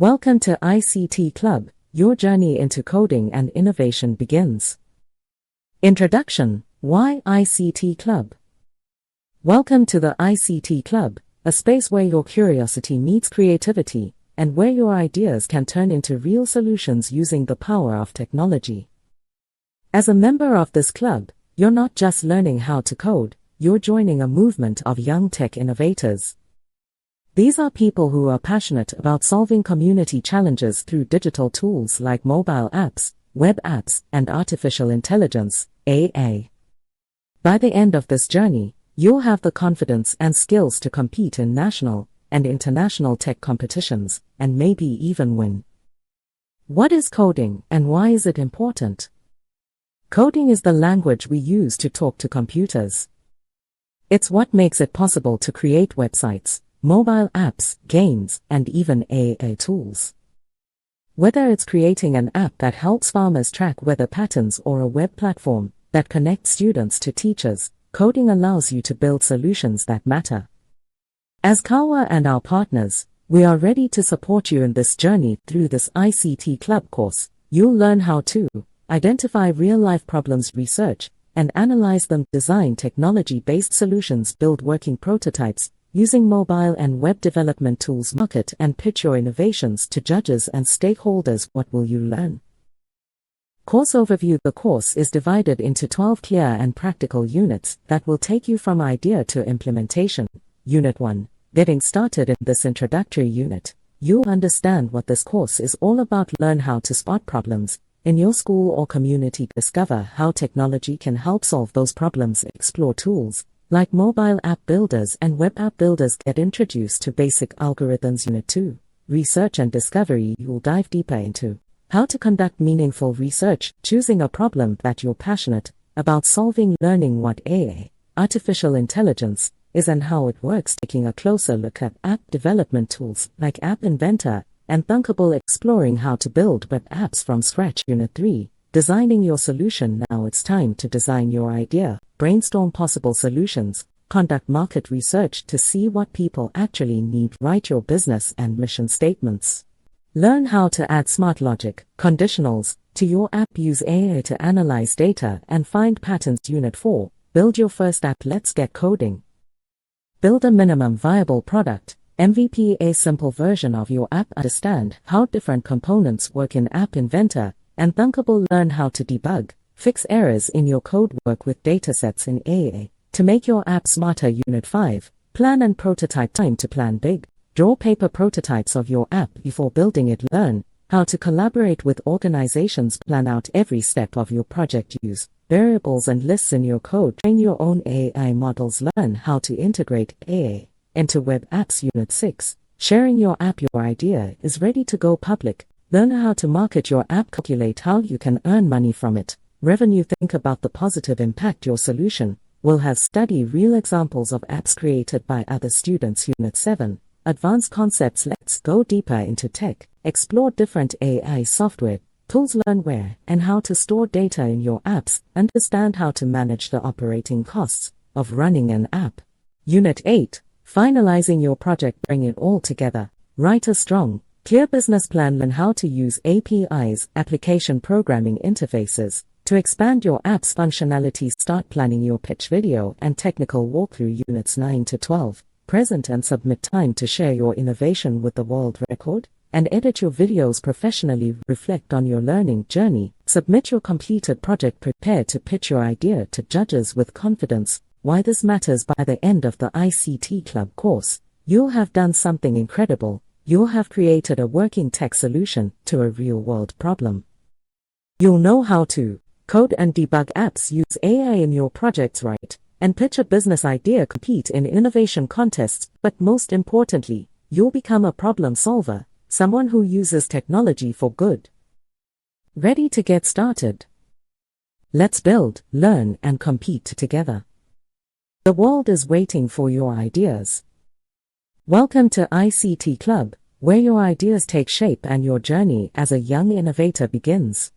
Welcome to ICT Club, your journey into coding and innovation begins. Introduction: Why ICT Club? Welcome to the ICT Club, a space where your curiosity meets creativity, and where your ideas can turn into real solutions using the power of technology. As a member of this club, you're not just learning how to code, you're joining a movement of young tech innovators. These are people who are passionate about solving community challenges through digital tools like mobile apps, web apps, and artificial intelligence, AI. By the end of this journey, you'll have the confidence and skills to compete in national and international tech competitions, and maybe even win. What is coding, and why is it important? Coding is the language we use to talk to computers. It's what makes it possible to create websites, mobile apps, games, and even AI tools. Whether it's creating an app that helps farmers track weather patterns or a web platform that connects students to teachers, coding allows you to build solutions that matter. As KAWA and our partners, we are ready to support you in this journey through this ICT Club course. You'll learn how to identify real-life problems, research, and analyze them, design technology-based solutions, build working prototypes, using mobile and web development tools, market and pitch your innovations to judges and stakeholders. What will you learn? Course overview: The course is divided into 12 clear and practical units that will take you from idea to implementation. Unit 1. Getting started. In this introductory unit, you'll understand what this course is all about, learn how to spot problems in your school or community, discover how technology can help solve those problems, explore tools like mobile app builders and web app builders, get introduced to basic algorithms. Unit 2. Research and discovery. You'll dive deeper into how to conduct meaningful research, choosing a problem that you're passionate about solving, learning what AI, artificial intelligence, is and how it works, taking a closer look at app development tools like App Inventor and Thunkable, exploring how to build web apps from scratch. Unit 3. Designing your solution. Now it's time to design your idea, brainstorm possible solutions, conduct market research to see what people actually need, write your business and mission statements. Learn how to add smart logic, conditionals, to your app, use AI to analyze data and find patterns. Unit 4. Build your first app. Let's get coding. Build a minimum viable product, MVP, a simple version of your app. Understand how different components work in App Inventor and Thunkable. Learn how to debug, fix errors in your code, work with datasets in AI to make your app smarter. Unit 5. Plan and prototype. Time to plan big. Draw paper prototypes of your app before building it. Learn how to collaborate with organizations. Plan out every step of your project. Use variables and lists in your code. Train your own AI models. Learn how to integrate AI into web apps. Unit 6. Sharing your app. Your idea is ready to go public. Learn how to market your app. Calculate how you can earn money from it. Revenue. Think about the positive impact your solution will have. Study real examples of apps created by other students. Unit 7. Advanced concepts. Let's go deeper into tech. Explore different AI software tools. Learn where and how to store data in your apps. Understand how to manage the operating costs of running an app. Unit 8. Finalizing your project. Bring it all together. Write a strong, clear business plan. Learn how to use APIs, application programming interfaces, to expand your app's functionality. Start planning your pitch video and technical walkthrough. Units 9 to 12. Present and submit. Time to share your innovation with the world. Record and edit your videos professionally. Reflect on your learning journey. Submit your completed project. Prepare to pitch your idea to judges with confidence. Why this matters: by the end of the ICT Club course, you'll have done something incredible. You'll have created a working tech solution to a real-world problem. You'll know how to code and debug apps, use AI in your projects, write and pitch a business idea, compete in innovation contests, but most importantly, you'll become a problem solver, someone who uses technology for good. Ready to get started? Let's build, learn, and compete together. The world is waiting for your ideas. Welcome to ICT Club, where your ideas take shape and your journey as a young innovator begins.